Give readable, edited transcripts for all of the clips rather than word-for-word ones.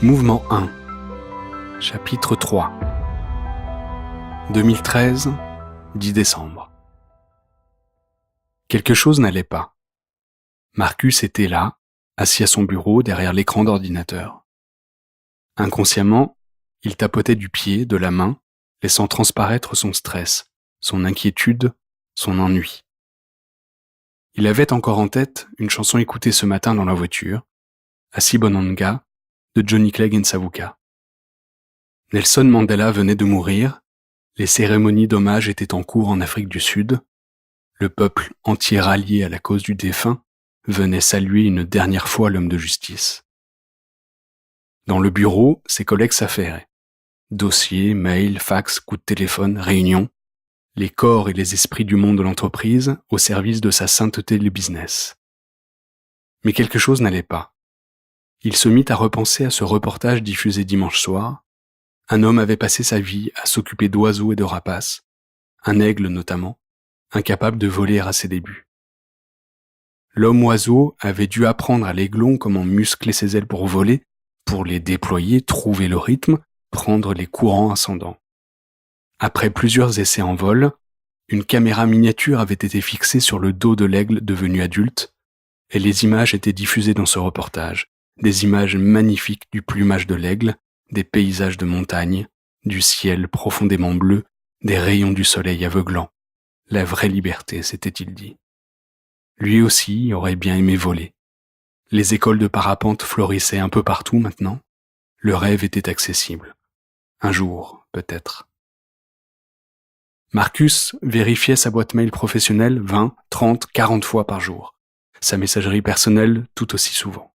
Mouvement 1, chapitre 3, 2013, 10 décembre. Quelque chose n'allait pas. Marcus était là, assis à son bureau derrière l'écran d'ordinateur. Inconsciemment, il tapotait du pied, de la main, laissant transparaître son stress, son inquiétude, son ennui. Il avait encore en tête une chanson écoutée ce matin dans la voiture, Asibonanga, de Johnny Clegg and Savuka. Nelson Mandela venait de mourir, les cérémonies d'hommage étaient en cours en Afrique du Sud, le peuple entier rallié à la cause du défunt venait saluer une dernière fois l'homme de justice. Dans le bureau, ses collègues s'affairaient. Dossiers, mails, fax, coups de téléphone, réunions, les corps et les esprits du monde de l'entreprise au service de sa sainteté du business. Mais quelque chose n'allait pas. Il se mit à repenser à ce reportage diffusé dimanche soir. Un homme avait passé sa vie à s'occuper d'oiseaux et de rapaces, un aigle notamment, incapable de voler à ses débuts. L'homme-oiseau avait dû apprendre à l'aiglon comment muscler ses ailes pour voler, pour les déployer, trouver le rythme, prendre les courants ascendants. Après plusieurs essais en vol, une caméra miniature avait été fixée sur le dos de l'aigle devenu adulte, et les images étaient diffusées dans ce reportage, des images magnifiques du plumage de l'aigle, des paysages de montagne, du ciel profondément bleu, des rayons du soleil aveuglants. La vraie liberté, s'était-il dit. Lui aussi aurait bien aimé voler. Les écoles de parapente florissaient un peu partout maintenant. Le rêve était accessible. Un jour, peut-être. Marcus vérifiait sa boîte mail professionnelle 20, 30, 40 fois par jour. Sa messagerie personnelle tout aussi souvent.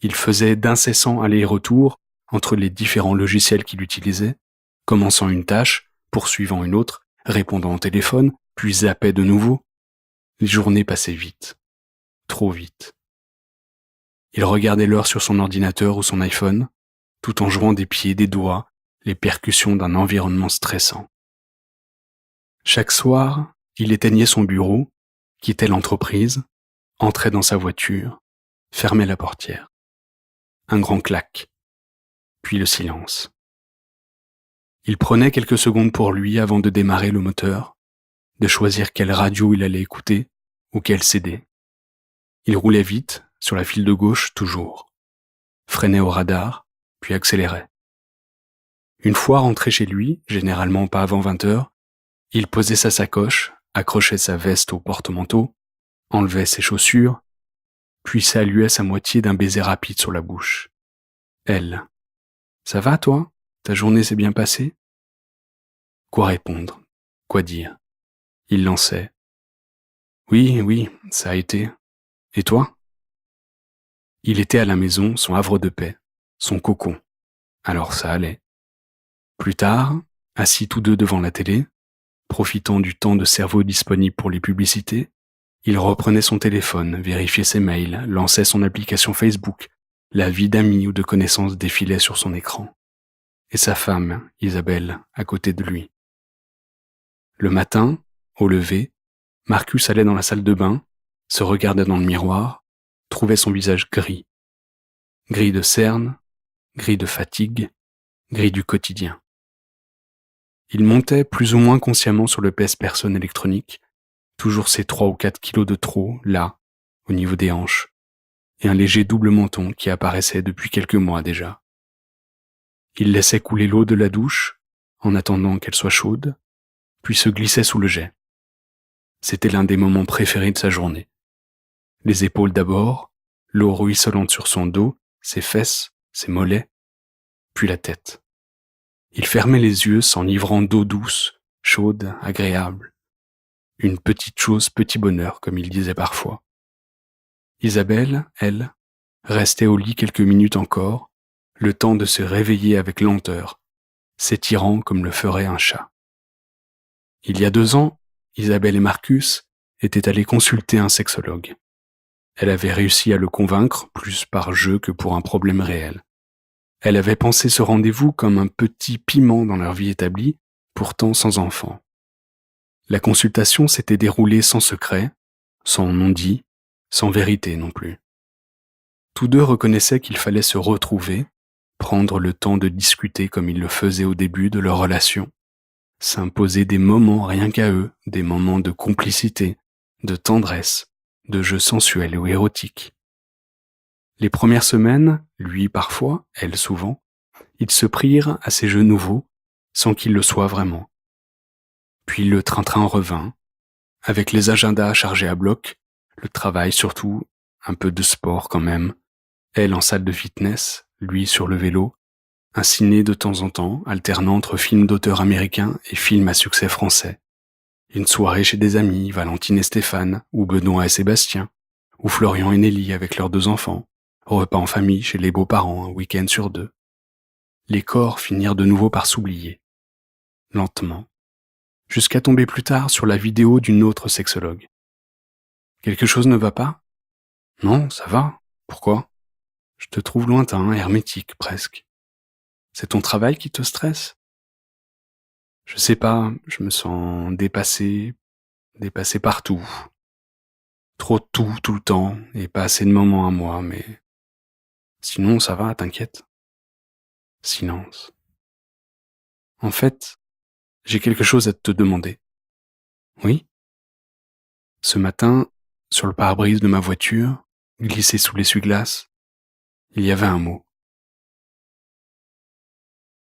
Il faisait d'incessants allers-retours entre les différents logiciels qu'il utilisait, commençant une tâche, poursuivant une autre, répondant au téléphone, puis zappait de nouveau. Les journées passaient vite. Trop vite. Il regardait l'heure sur son ordinateur ou son iPhone, tout en jouant des pieds, des doigts, les percussions d'un environnement stressant. Chaque soir, il éteignait son bureau, quittait l'entreprise, entrait dans sa voiture, fermait la portière. Un grand clac, puis le silence. Il prenait quelques secondes pour lui avant de démarrer le moteur, de choisir quelle radio il allait écouter ou quelle CD. Il roulait vite, sur la file de gauche toujours, freinait au radar, puis accélérait. Une fois rentré chez lui, généralement pas avant 20 heures, il posait sa sacoche, accrochait sa veste au porte-manteau, enlevait ses chaussures, puis saluait sa moitié d'un baiser rapide sur la bouche. Elle. « Ça va, toi? Ta journée s'est bien passée ?» Quoi répondre? Quoi dire? Il lançait. « Oui, ça a été. Et toi ?» Il était à la maison, son havre de paix, son cocon. Alors ça allait. Plus tard, assis tous deux devant la télé, profitant du temps de cerveau disponible pour les publicités, il reprenait son téléphone, vérifiait ses mails, lançait son application Facebook, la vie d'amis ou de connaissances défilait sur son écran. Et sa femme, Isabelle, à côté de lui. Le matin, au lever, Marcus allait dans la salle de bain, se regardait dans le miroir, trouvait son visage gris. Gris de cernes, gris de fatigue, gris du quotidien. Il montait plus ou moins consciemment sur le pèse-personne électronique, toujours ses 3 ou 4 kilos de trop, là, au niveau des hanches, et un léger double menton qui apparaissait depuis quelques mois déjà. Il laissait couler l'eau de la douche, en attendant qu'elle soit chaude, puis se glissait sous le jet. C'était l'un des moments préférés de sa journée. Les épaules d'abord, l'eau ruisselante sur son dos, ses fesses, ses mollets, puis la tête. Il fermait les yeux s'enivrant d'eau douce, chaude, agréable. Une petite chose, petit bonheur, comme il disait parfois. Isabelle, elle, restait au lit quelques minutes encore, le temps de se réveiller avec lenteur, s'étirant comme le ferait un chat. Il y a 2 ans, Isabelle et Marcus étaient allés consulter un sexologue. Elle avait réussi à le convaincre, plus par jeu que pour un problème réel. Elle avait pensé ce rendez-vous comme un petit piment dans leur vie établie, pourtant sans enfant. La consultation s'était déroulée sans secret, sans non-dit, sans vérité non plus. Tous deux reconnaissaient qu'il fallait se retrouver, prendre le temps de discuter comme ils le faisaient au début de leur relation, s'imposer des moments rien qu'à eux, des moments de complicité, de tendresse, de jeux sensuels ou érotiques. Les premières semaines, lui parfois, elle souvent, ils se prirent à ces jeux nouveaux sans qu'ils le soient vraiment. Puis le train-train revint, avec les agendas chargés à bloc, le travail surtout, un peu de sport quand même, elle en salle de fitness, lui sur le vélo, un ciné de temps en temps, alternant entre films d'auteurs américains et films à succès français. Une soirée chez des amis, Valentine et Stéphane, ou Benoît et Sébastien, ou Florian et Nelly avec leurs 2 enfants, repas en famille chez les beaux-parents un week-end sur 2. Les corps finirent de nouveau par s'oublier, lentement, jusqu'à tomber plus tard sur la vidéo d'une autre sexologue. Quelque chose ne va pas? Non, ça va. Pourquoi? Je te trouve lointain, hermétique presque. C'est ton travail qui te stresse? Je sais pas, je me sens dépassé partout. Trop de tout le temps, et pas assez de moments à moi, mais sinon ça va, t'inquiète. Silence. En fait, j'ai quelque chose à te demander. Oui? Ce matin, sur le pare-brise de ma voiture, glissé sous l'essuie-glace, il y avait un mot.